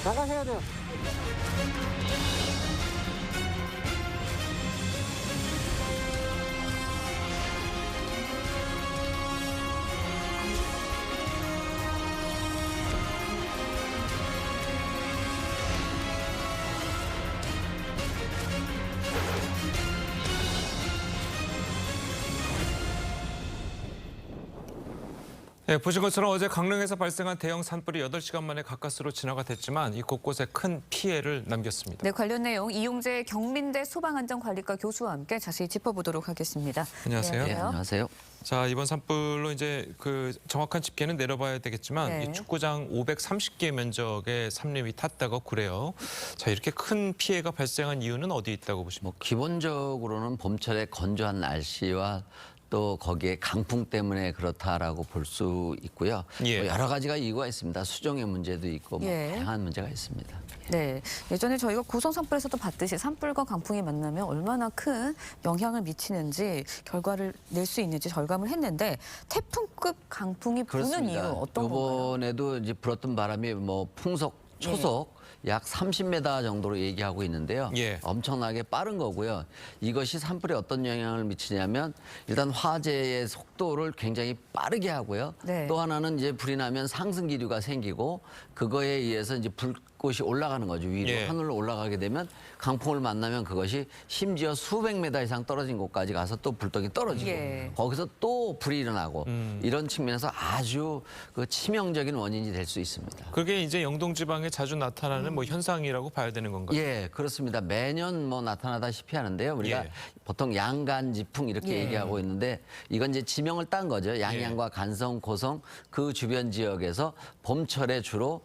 나가셔야 돼요. 네, 보신 것처럼 어제 강릉에서 발생한 대형 산불이 8시간 만에 가까스로 진화가 됐지만 이 곳곳에 큰 피해를 남겼습니다. 네, 관련 내용 이용재 경민대 소방안전관리과 교수와 함께 자세히 짚어보도록 하겠습니다. 안녕하세요. 네, 안녕하세요. 자, 이번 산불로 이제 그 정확한 집계는 내려봐야 되겠지만 네. 이 축구장 530개 면적의 산림이 탔다고 그래요. 자, 이렇게 큰 피해가 발생한 이유는 어디 있다고 보십니까? 기본적으로는 봄철에 건조한 날씨와 또 거기에 강풍 때문에 그렇다라고 볼 수 있고요. 예. 뭐 여러 가지가 이유가 있습니다. 수정의 문제도 있고 뭐 예. 다양한 문제가 있습니다. 네, 예전에 저희가 고성 산불에서도 봤듯이 산불과 강풍이 만나면 얼마나 큰 영향을 미치는지 결과를 낼 수 있는지 절감을 했는데 태풍급 강풍이 부는 이유 어떤 건가요? 이번에도 이제 불었던 바람이 뭐 풍속, 초속 약 30m 정도로 얘기하고 있는데요. 예. 엄청나게 빠른 거고요. 이것이 산불에 어떤 영향을 미치냐면 일단 화재의 속도를 굉장히 빠르게 하고요. 네. 또 하나는 이제 불이 나면 상승 기류가 생기고 그거에 의해서 이제 불꽃이 올라가는 거죠. 위로 예. 하늘로 올라가게 되면 강풍을 만나면 그것이 심지어 수백 미터 이상 떨어진 곳까지 가서 또 불떡이 떨어지고 예. 거기서 또 불이 일어나고 이런 측면에서 아주 그 치명적인 원인이 될 수 있습니다. 그게 이제 영동 지방에 자주 나타나는 뭐 현상이라고 봐야 되는 건가요? 예, 그렇습니다. 매년 뭐 나타나다시피 하는데요. 우리가 예. 보통 양간지풍 이렇게 예. 얘기하고 있는데 이건 이제 지명을 딴 거죠. 양양과 간성, 고성 그 주변 지역에서 봄철에 주로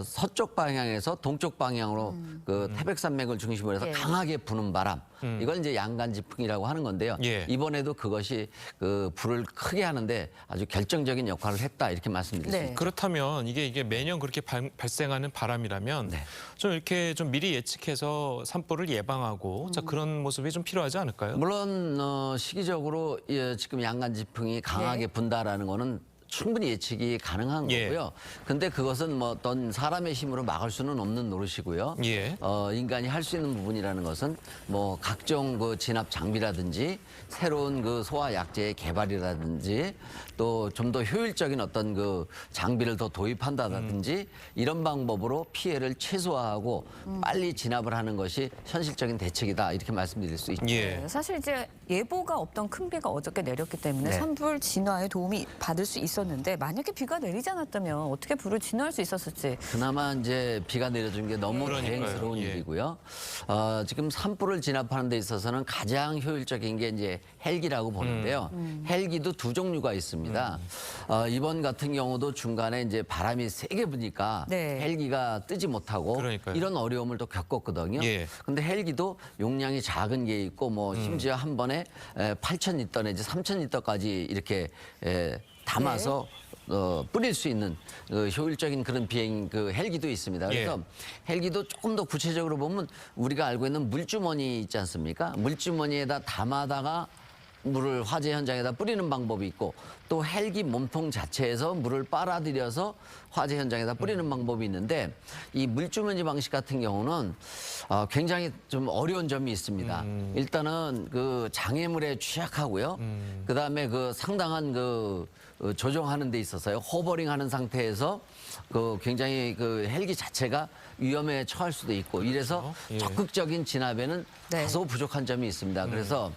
서쪽 방향에서 동쪽 방향으로 그 태백산맥을 중심으로 해서 예. 강하게 부는 바람. 이걸 이제 양간지풍이라고 하는 건데요. 예. 이번에도 그것이 그 불을 크게 하는데 아주 결정적인 역할을 했다 이렇게 말씀드릴 수 네. 있습니다. 그렇다면 이게 매년 그렇게 발생하는 바람이라면 네. 좀 이렇게 좀 미리 예측해서 산불을 예방하고 자, 그런 모습이 좀 필요하지 않을까요? 물론 시기적으로 지금 양간지풍이 강하게 분다라는 거는 충분히 예측이 가능한 예. 거고요. 근데 그것은 뭐 어떤 사람의 힘으로 막을 수는 없는 노릇이고요. 예. 인간이 할 수 있는 부분이라는 것은 뭐 각종 그 진압 장비라든지 새로운 그 소화 약제의 개발이라든지 또 좀 더 효율적인 어떤 그 장비를 더 도입한다든지 이런 방법으로 피해를 최소화하고 빨리 진압을 하는 것이 현실적인 대책이다 이렇게 말씀드릴 수 있죠. 예. 네, 사실 이제 예보가 없던 큰 비가 어저께 내렸기 때문에 네. 산불 진화에 도움이 받을 수 있었는데 만약에 비가 내리지 않았다면 어떻게 불을 진화할 수 있었을지. 그나마 이제 비가 내려준 게 너무 그러니까요. 다행스러운 예. 일이고요. 지금 산불을 진압하는 데 있어서는 가장 효율적인 게 이제 헬기라고 보는데요. 헬기도 두 종류가 있습니다. 이번 같은 경우도 중간에 이제 바람이 세게 부니까 네. 헬기가 뜨지 못하고 그러니까요. 이런 어려움을 또 겪었거든요. 예. 근데 헬기도 용량이 작은 게 있고 뭐 심지어 한 번에 8,000리터 내지 3,000리터까지 이렇게 담아서 뿌릴 수 있는 효율적인 그런 비행 그 헬기도 있습니다. 그래서 예. 헬기도 조금 더 구체적으로 보면 우리가 알고 있는 물주머니 있지 않습니까? 물주머니에다 담아다가 물을 화재 현장에다 뿌리는 방법이 있고 또 헬기 몸통 자체에서 물을 빨아들여서 화재 현장에다 뿌리는 방법이 있는데 이 물주머니 방식 같은 경우는 굉장히 좀 어려운 점이 있습니다. 일단은 그 장애물에 취약하고요. 그다음에 그 상당한 그 조종하는 데 있어서요. 호버링하는 상태에서 그 굉장히 그 헬기 자체가 위험에 처할 수도 있고 이래서 예. 적극적인 진압에는 네. 다소 부족한 점이 있습니다. 그래서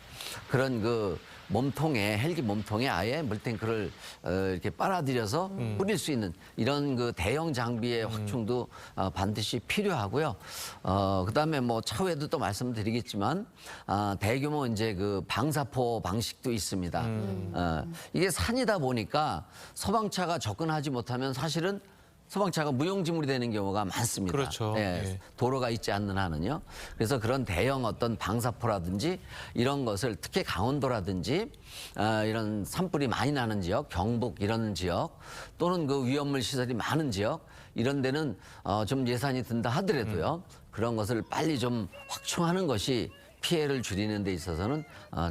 그런 그 몸통에 헬기 몸통에 아예 물탱크를 이렇게 빨아들여서 뿌릴 수 있는 이런 그 대형 장비의 확충도 반드시 필요하고요. 그다음에 뭐 차후에도 또 말씀드리겠지만 대규모 이제 그 방사포 방식도 있습니다. 이게 산이다 보니까 소방차가 접근하지 못하면 사실은 소방차가 무용지물이 되는 경우가 많습니다. 그렇죠. 예. 도로가 있지 않는 한은요. 그래서 그런 대형 어떤 방사포라든지 이런 것을 특히 강원도라든지 이런 산불이 많이 나는 지역, 경북 이런 지역 또는 그 위험물 시설이 많은 지역 이런 데는 좀 예산이 든다 하더라도요. 그런 것을 빨리 좀 확충하는 것이 피해를 줄이는 데 있어서는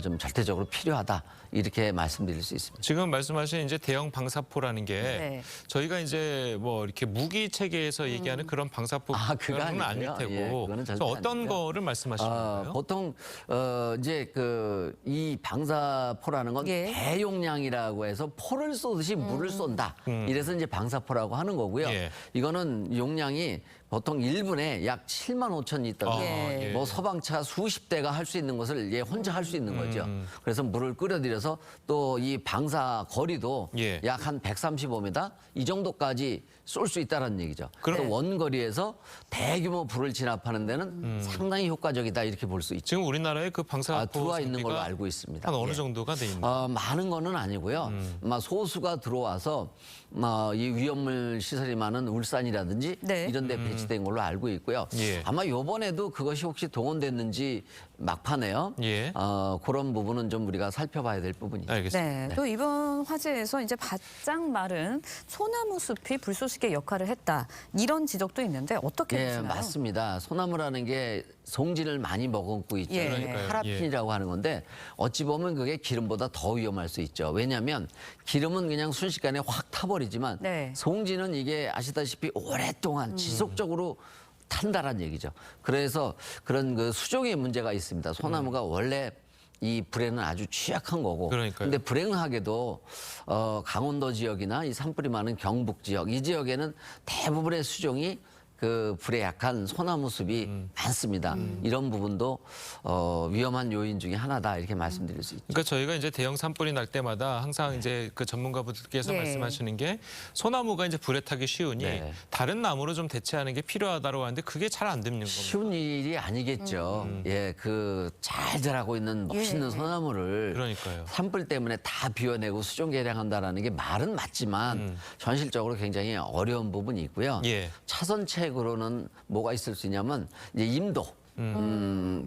좀 절대적으로 필요하다 이렇게 말씀드릴 수 있습니다. 지금 말씀하신 이제 대형 방사포라는 게 네. 저희가 이제 뭐 이렇게 무기 체계에서 얘기하는 그런 방사포는 그거 아닐 아니고요. 테고 예, 그거는 절대 그래서 어떤 아니고요. 거를 말씀하시는 건가요? 보통 이제 이 방사포라는 건 예. 대용량이라고 해서 포를 쏘듯이 물을 쏜다. 이래서 이제 방사포라고 하는 거고요. 예. 이거는 용량이 보통 1분에 약 7만 5천 리터. 예. 뭐 소방차 수십 대가 할 수 있는 것을 얘 혼자 할 수 있는 거죠. 그래서 물을 끓여들여서 또 이 방사 거리도 예. 약 한 135m 이 정도까지 쏠 수 있다는 얘기죠. 그래서 원거리에서 대규모 불을 진압하는 데는 상당히 효과적이다 이렇게 볼 수 있죠. 지금 우리나라에 그 방사포 들어와 있는 걸로 장비가 알고 있습니다. 한 어느 예. 정도가 돼 있나요? 많은 거는 아니고요. 소수가 들어와서 이 위험물 시설이 많은 울산이라든지 네. 이런 데 배치된 걸로 알고 있고요. 예. 아마 요번에도 그것이 혹시 동원됐는지 막판에요. 예. 그런 부분은 좀 우리가 살펴봐야 될 부분이죠. 알겠습니다. 네, 또 이번 화재에서 이제 바짝 마른 소나무 숲이 불쏘시개 역할을 했다. 이런 지적도 있는데 어떻게 예, 보시나요? 맞습니다. 소나무라는 게 송진을 많이 머금고 있죠. 예. 그러니까요. 파라핀이라고 하는 건데 어찌 보면 그게 기름보다 더 위험할 수 있죠. 왜냐하면 기름은 그냥 순식간에 확 타버리지만 네. 송진은 이게 아시다시피 오랫동안 지속적으로 탄다란 얘기죠. 그래서 그런 그 수종의 문제가 있습니다. 소나무가 원래 이 불에는 아주 취약한 거고. 그러니까요. 근데 불행하게도 강원도 지역이나 이 산불이 많은 경북 지역, 이 지역에는 대부분의 수종이 그 불에 약한 소나무 숲이 많습니다. 이런 부분도 위험한 요인 중에 하나다 이렇게 말씀드릴 수 있죠. 그러니까 저희가 이제 대형 산불이 날 때마다 항상 이제 그 전문가분들께서 예. 말씀하시는 게 소나무가 이제 불에 타기 쉬우니 네. 다른 나무로 좀 대체하는 게 필요하다고 하는데 그게 잘 안 되는 겁니다. 쉬운 일이 아니겠죠. 예, 그 잘 자라고 있는 멋있는 예. 소나무를 그러니까요. 산불 때문에 다 비워내고 수종 개량한다라는 게 말은 맞지만 현실적으로 굉장히 어려운 부분이 있고요. 예. 차선책으로는 뭐가 있을 수 있냐면 이제 임도.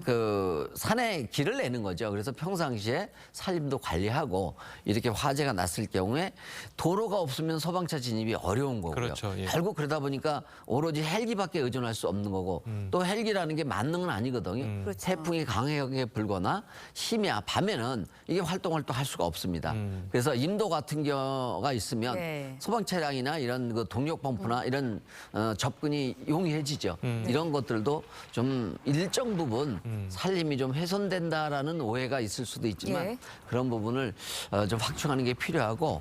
그 산에 길을 내는 거죠. 그래서 평상시에 산림도 관리하고 이렇게 화재가 났을 경우에 도로가 없으면 소방차 진입이 어려운 거고요. 그렇죠. 예. 결국 그러다 보니까 오로지 헬기밖에 의존할 수 없는 거고 또 헬기라는 게 만능은 아니거든요. 그렇죠. 태풍이 강하게 불거나 심야 밤에는 이게 활동을 또 할 수가 없습니다. 그래서 임도 같은 경우가 있으면 네. 소방 차량이나 이런 그 동력 펌프나 이런 접근이 용이해지죠. 이런 것들도 좀 일정 부분 산림이 좀 훼손된다라는 오해가 있을 수도 있지만 예. 그런 부분을 좀 확충하는 게 필요하고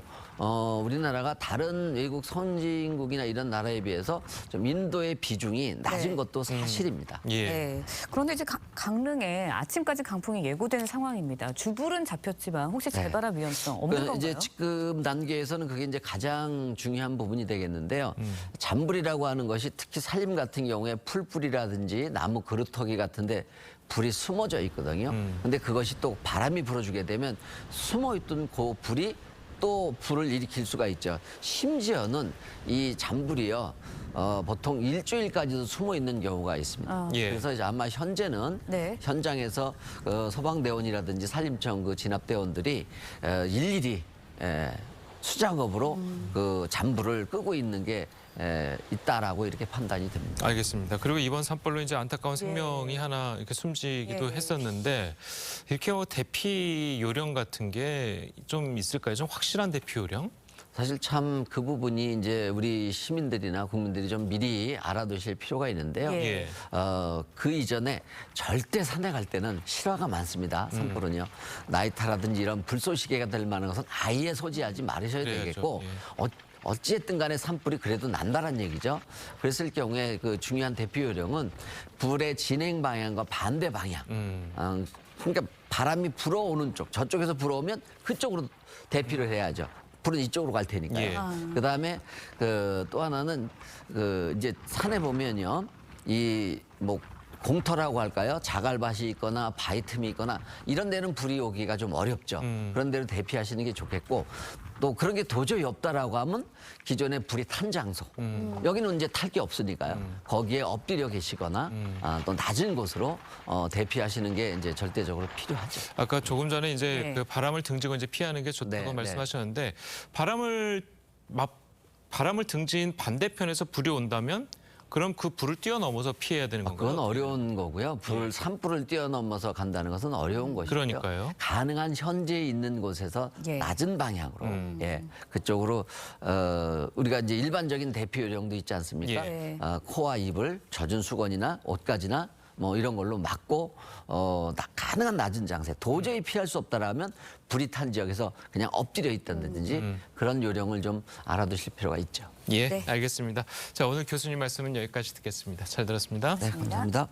우리나라가 다른 외국 선진국이나 이런 나라에 비해서 좀 인도의 비중이 낮은 네. 것도 사실입니다. 예. 네. 그런데 이제 강릉에 아침까지 강풍이 예고되는 상황입니다. 주불은 잡혔지만 혹시 재발할 위험성 없는 건가요? 이제 지금 단계에서는 그게 이제 가장 중요한 부분이 되겠는데요. 잔불이라고 하는 것이 특히 산림 같은 경우에 풀뿌리라든지 나무 그루터기 같은데 불이 숨어져 있거든요. 근데 그것이 또 바람이 불어주게 되면 숨어있던 그 불이 또 불을 일으킬 수가 있죠. 심지어는 이 잔불이요. 보통 일주일까지도 숨어 있는 경우가 있습니다. 예. 그래서 이제 아마 현재는 네. 현장에서 소방대원이라든지 산림청 그 진압대원들이 일일이 수작업으로 그 잔불을 끄고 있는 게 있다라고 이렇게 판단이 됩니다. 알겠습니다. 그리고 이번 산불로 이제 안타까운 생명이 하나 이렇게 숨지기도 예. 했었는데 이렇게 대피 요령 같은 게 좀 있을까요? 좀 확실한 대피 요령? 사실 참 그 부분이 이제 우리 시민들이나 국민들이 좀 미리 알아두실 필요가 있는데요. 예. 그 이전에 절대 산에 갈 때는 실화가 많습니다. 산불은요. 나이타라든지 이런 불쏘시개가 될 만한 것은 아예 소지하지 말으셔야 그래야죠. 되겠고 예. 어찌됐든 간에 산불이 그래도 난다는 얘기죠. 그랬을 경우에 그 중요한 대피 요령은 불의 진행 방향과 반대 방향. 그러니까 바람이 불어오는 쪽, 저쪽에서 불어오면 그쪽으로 대피를 해야죠. 불은 이쪽으로 갈 테니까요. 예. 그다음에 또 하나는 이제 산에 보면요. 이 뭐 공터라고 할까요? 자갈밭이 있거나 바위 틈이 있거나 이런 데는 불이 오기가 좀 어렵죠. 그런 데로 대피하시는 게 좋겠고 또 그런 게 도저히 없다라고 하면 기존에 불이 탄 장소 여기는 이제 탈 게 없으니까요. 거기에 엎드려 계시거나 또 낮은 곳으로 대피하시는 게 이제 절대적으로 필요하죠. 아까 조금 전에 이제 네. 그 바람을 등지고 이제 피하는 게 좋다고 네, 말씀하셨는데 바람을 등진 반대편에서 불이 온다면 그럼 그 불을 뛰어넘어서 피해야 되는 건가요? 그건 어려운 거고요. 산불을 뛰어넘어서 간다는 것은 어려운 것이죠. 그러니까요. 가능한 현재 있는 곳에서 예. 낮은 방향으로 예, 그쪽으로 우리가 이제 일반적인 대피 요령도 있지 않습니까? 예. 코와 입을 젖은 수건이나 옷가지나 뭐 이런 걸로 막고 가능한 낮은 장세 도저히 피할 수 없다라면 불이 탄 지역에서 그냥 엎드려 있다든지 그런 요령을 좀 알아두실 필요가 있죠. 예, 네. 알겠습니다. 자, 오늘 교수님 말씀은 여기까지 듣겠습니다. 잘 들었습니다. 네, 감사합니다.